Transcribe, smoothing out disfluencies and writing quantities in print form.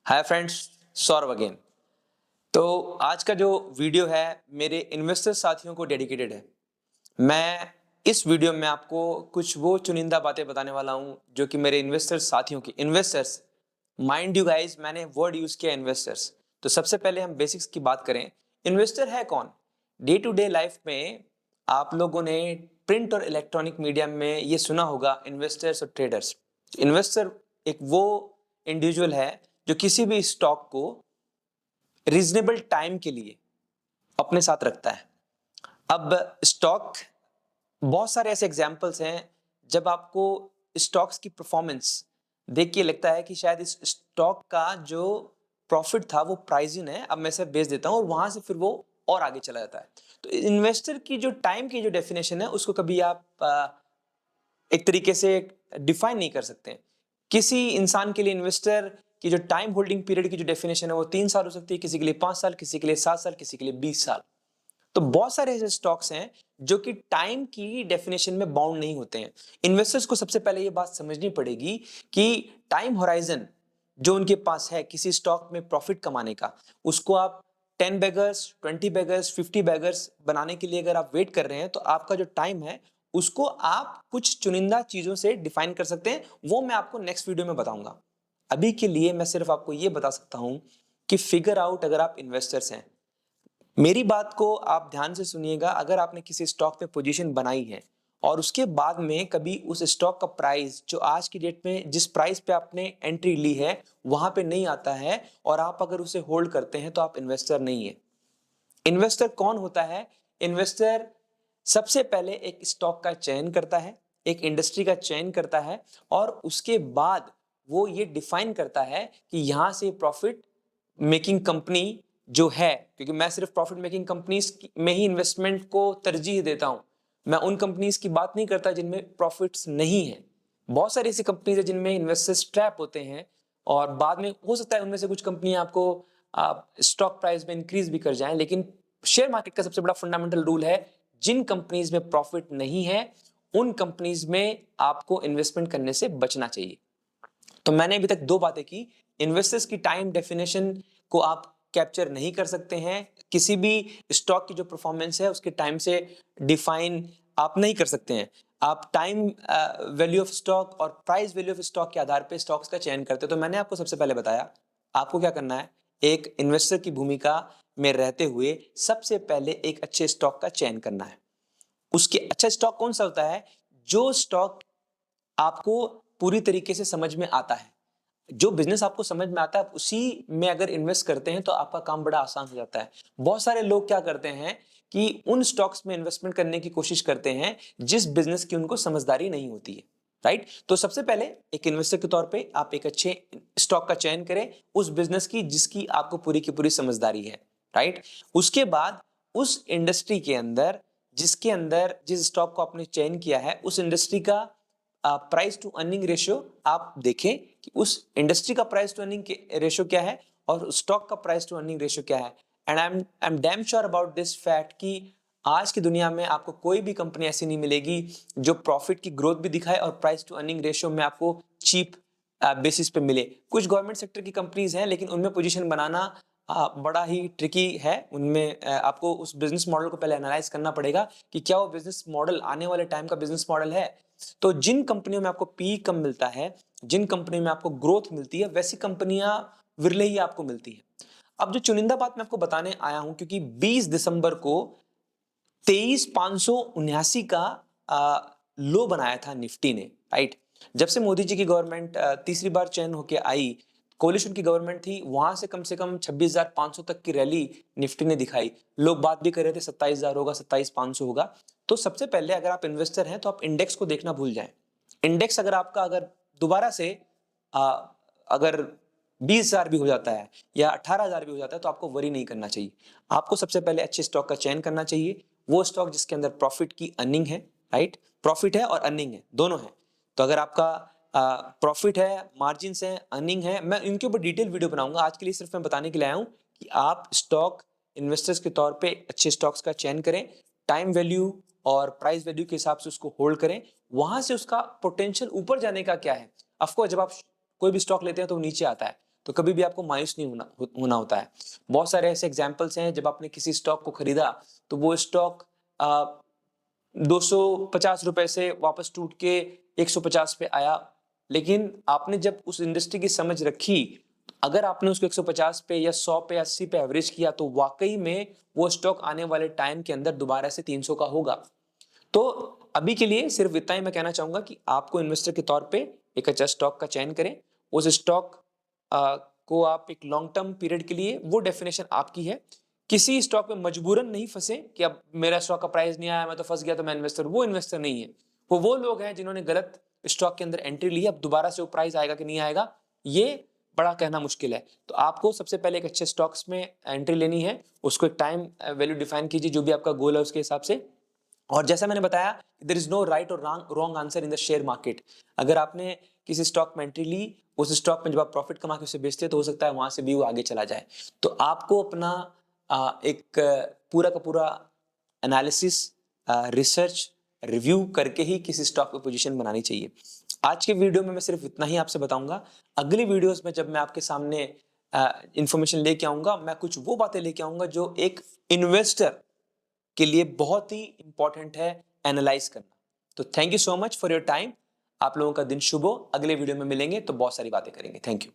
Hi friends, Saurabh again. तो आज का जो वीडियो है मेरे इन्वेस्टर साथियों को डेडिकेटेड है। मैं इस वीडियो में आपको कुछ वो चुनिंदा बातें बताने वाला हूं जो कि मेरे इन्वेस्टर साथियों की इन्वेस्टर्स, माइंड यू गाइस, मैंने वर्ड यूज किया इन्वेस्टर्स। तो सबसे पहले हम बेसिक्स की बात करें। इन्वेस्टर है कौन? डे टू डे लाइफ में आप लोगों ने प्रिंट और इलेक्ट्रॉनिक मीडिया में ये सुना होगा, इन्वेस्टर्स और ट्रेडर्स। इन्वेस्टर एक वो इंडिविजुअल है जो किसी भी स्टॉक को रीजनेबल टाइम के लिए अपने साथ रखता है। अब स्टॉक, बहुत सारे ऐसे एग्जांपल्स हैं जब आपको स्टॉक्स की परफॉर्मेंस देख के लगता है कि शायद इस स्टॉक का जो प्रॉफिट था वो प्राइजिंग है, अब मैं इसे बेच देता हूं और वहां से फिर वो और आगे चला जाता है। तो इन्वेस्टर की जो टाइम की जो डेफिनेशन है उसको कभी आप एक तरीके से डिफाइन नहीं कर सकते हैं। किसी इंसान के लिए इन्वेस्टर की जो टाइम होल्डिंग पीरियड की जो डेफिनेशन है वो 3 साल हो सकती है, किसी के लिए 5 साल, किसी के लिए 7 साल, किसी के लिए 20 साल। तो बहुत सारे ऐसे स्टॉक्स हैं जो कि टाइम की डेफिनेशन में बाउंड नहीं होते हैं। इन्वेस्टर्स को सबसे पहले ये बात समझनी पड़ेगी कि टाइम होराइजन जो उनके पास है किसी स्टॉक में प्रॉफिट कमाने का, उसको आप 10 बैगर्स, 20 बैगर्स, 50 बैगर्स बनाने के लिए अगर आप वेट कर रहे हैं तो आपका जो टाइम है उसको आप कुछ चुनिंदा चीजों से डिफाइन कर सकते हैं। वो मैं आपको नेक्स्ट वीडियो में बताऊंगा। अभी के लिए मैं सिर्फ आपको ये बता सकता हूं कि फिगर आउट, अगर आप इन्वेस्टर्स हैं, मेरी बात को आप ध्यान से सुनिएगा। अगर आपने किसी स्टॉक पे पोजीशन बनाई है और उसके बाद में कभी उस स्टॉक का प्राइस जो आज की डेट में जिस प्राइस पे आपने एंट्री ली है वहां पे नहीं आता है और आप अगर उसे होल्ड करते हैं तो आप इन्वेस्टर नहीं है। इन्वेस्टर कौन होता है? इन्वेस्टर सबसे पहले एक स्टॉक का चयन करता है, एक इंडस्ट्री का चयन करता है और उसके बाद वो ये डिफाइन करता है कि यहां से प्रॉफिट मेकिंग कंपनी जो है, क्योंकि मैं सिर्फ प्रॉफिट मेकिंग कंपनीज में ही इन्वेस्टमेंट को तरजीह देता हूं। मैं उन कंपनीज की बात नहीं करता जिनमें प्रॉफिट्स नहीं है। बहुत सारी ऐसी कंपनीज है जिनमें इन्वेस्टर्स ट्रैप होते हैं और बाद में हो सकता है उनमें से कुछ कंपनियां आपको स्टॉक प्राइस में इंक्रीज भी कर जाएं, लेकिन शेयर मार्केट का सबसे बड़ा फंडामेंटल रूल है, जिन कंपनीज में प्रॉफिट नहीं है उन कंपनीज में आपको इन्वेस्टमेंट करने से बचना चाहिए। तो मैंने अभी तक दो बातें की। इन्वेस्टर्स की टाइम डेफिनेशन को आप कैप्चर नहीं कर सकते हैं, किसी भी स्टॉक की जो परफॉर्मेंस है उसके टाइम से डिफाइन आप नहीं कर सकते हैं। आप टाइम वैल्यू ऑफ स्टॉक और प्राइस वैल्यू ऑफ स्टॉक के आधार पे स्टॉक्स का चयन करते हैं। तो मैंने आपको सबसे पहले बताया आपको क्या करना है। एक इन्वेस्टर की भूमिका में रहते हुए सबसे पहले एक अच्छे स्टॉक का चयन करना है। उसके अच्छा स्टॉक कौन सा होता है? जो स्टॉक आपको पूरी तरीके से समझ में आता है, जो बिजनेस आपको समझ में आता है, उसी में अगर इन्वेस्ट करते हैं तो आपका काम बड़ा आसान हो जाता है। बहुत सारे लोग क्या करते हैं कि उन स्टॉक्स में इन्वेस्टमेंट करने की कोशिश करते हैं जिस बिजनेस की उनको समझदारी नहीं होती है। राइट? तो सबसे पहले एक इन्वेस्टर के तौर पे आप एक अच्छे स्टॉक का चयन करें उस बिजनेस की जिसकी आपको पूरी की पूरी समझदारी है। राइट? उसके बाद उस इंडस्ट्री के अंदर, जिसके अंदर जिस स्टॉक को आपने चयन किया है, उस इंडस्ट्री का प्राइस टू अर्निंग रेशियो आप देखें कि उस इंडस्ट्री का प्राइस टू अर्निंग रेशियो क्या है और स्टॉक का प्राइस टू अर्निंग रेशियो क्या है। And I am damn sure about this fact कि आज की दुनिया में आपको कोई भी कंपनी ऐसी नहीं मिलेगी जो प्रॉफिट की ग्रोथ भी दिखाए और प्राइस टू अर्निंग रेशियो में आपको चीप बेसिस पे मिले। कुछ गवर्नमेंट सेक्टर की कंपनीज हैं लेकिन उनमें पोजीशन बनाना बड़ा ही ट्रिकी है। उनमें आपको उस बिजनेस मॉडल को पहले एनालाइज करना पड़ेगा कि क्या वो बिजनेस मॉडल आने वाले टाइम का बिजनेस मॉडल है। तो जिन कंपनियों में आपको पी कम मिलता है, जिन कंपनियों में आपको ग्रोथ मिलती है, वैसी कंपनियां विरले ही आपको मिलती है। अब जो चुनिंदा बात मैं आपको बताने आया हूं, क्योंकि 20 दिसंबर को 23,579 का लो बनाया था निफ्टी ने। राइट? जब से मोदी जी की गवर्नमेंट तीसरी बार चयन होकर आई, कोलिशन की गवर्नमेंट थी, वहां से कम 26,500 तक की रैली निफ्टी ने दिखाई। लोग बात भी कर रहे थे 27,000 होगा, 27,500 होगा। तो सबसे पहले अगर आप इन्वेस्टर हैं तो आप इंडेक्स को देखना भूल जाएं। इंडेक्स अगर आपका अगर दोबारा से आ, अगर 20,000 भी हो जाता है या 18,000 भी हो जाता है तो आपको वरी नहीं करना चाहिए। आपको सबसे पहले अच्छे स्टॉक का चयन करना चाहिए, वो स्टॉक जिसके अंदर प्रॉफिट की अर्निंग है। राइट? प्रॉफिट है और अर्निंग है, दोनों है। तो अगर आपका प्रॉफिट है, मार्जिन है, अर्निंग है, मैं इनके ऊपर डिटेल वीडियो बनाऊंगा। आज के लिए सिर्फ मैं बताने के लिए आया हूं कि आप स्टॉक इन्वेस्टर्स के तौर पे अच्छे स्टॉक्स का चयन करें, टाइम वैल्यू और प्राइस वैल्यू के हिसाब से उसको होल्ड करें। वहां से उसका पोटेंशियल ऊपर जाने का क्या है। ऑफ कोर्स जब आप कोई भी स्टॉक लेते हैं तो नीचे आता है, तो कभी भी आपको मायूस नहीं होना होता है। बहुत सारे ऐसे एग्जाम्पल्स हैं, जब आपने किसी स्टॉक को खरीदा तो वो स्टॉक 250 रुपए से वापस टूट के 150 पे आया, लेकिन आपने जब उस इंडस्ट्री की समझ रखी, अगर आपने उसको 150 पे या 100 पे या 80 पे एवरेज किया तो वाकई में वो स्टॉक आने वाले टाइम के अंदर दोबारा से 300 का होगा। तो अभी के लिए सिर्फ इतना ही मैं कहना चाहूंगा कि आपको इन्वेस्टर के तौर पे एक अच्छा स्टॉक का चयन करें। उस स्टॉक को आप एक लॉन्ग टर्म पीरियड के लिए, वो डेफिनेशन आपकी है। किसी स्टॉक में मजबूरन नहीं फंसे कि अब मेरा स्टॉक का प्राइस नहीं आया, मैं तो फंस गया तो मैं इन्वेस्टर, वो इन्वेस्टर नहीं है। वो लोग हैं जिन्होंने गलत स्टॉक के अंदर एंट्री ली, अब दोबारा से वो प्राइस आएगा कि नहीं आएगा ये बड़ा कहना मुश्किल है। तो आपको सबसे पहले एक अच्छे स्टॉक्स में एंट्री लेनी है, उसको एक टाइम वैल्यू डिफाइन कीजिए, जो भी आपका गोल है उसके हिसाब से। और जैसा मैंने बताया, देयर इज नो राइट और wrong answer in the share market. अगर आपने किसी स्टॉक में एंट्री ली, उस स्टॉक में जब आप प्रॉफिट कमा के उसे बेचते हैं तो हो सकता है वहां से भी वो आगे चला जाए। तो आपको अपना एक पूरा का पूरा एनालिसिस, रिसर्च, रिव्यू करके ही किसी स्टॉक पे पोजीशन बनानी चाहिए। आज के वीडियो में मैं सिर्फ इतना ही आपसे बताऊंगा। अगली वीडियोस में जब मैं आपके सामने इंफॉर्मेशन लेके आऊंगा, मैं कुछ वो बातें लेके आऊंगा जो एक इन्वेस्टर के लिए बहुत ही इंपॉर्टेंट है एनालाइज करना। तो thank you so much for your time. आप लोगों का दिन शुभ हो। अगले वीडियो में मिलेंगे तो बहुत सारी बातें करेंगे। Thank you.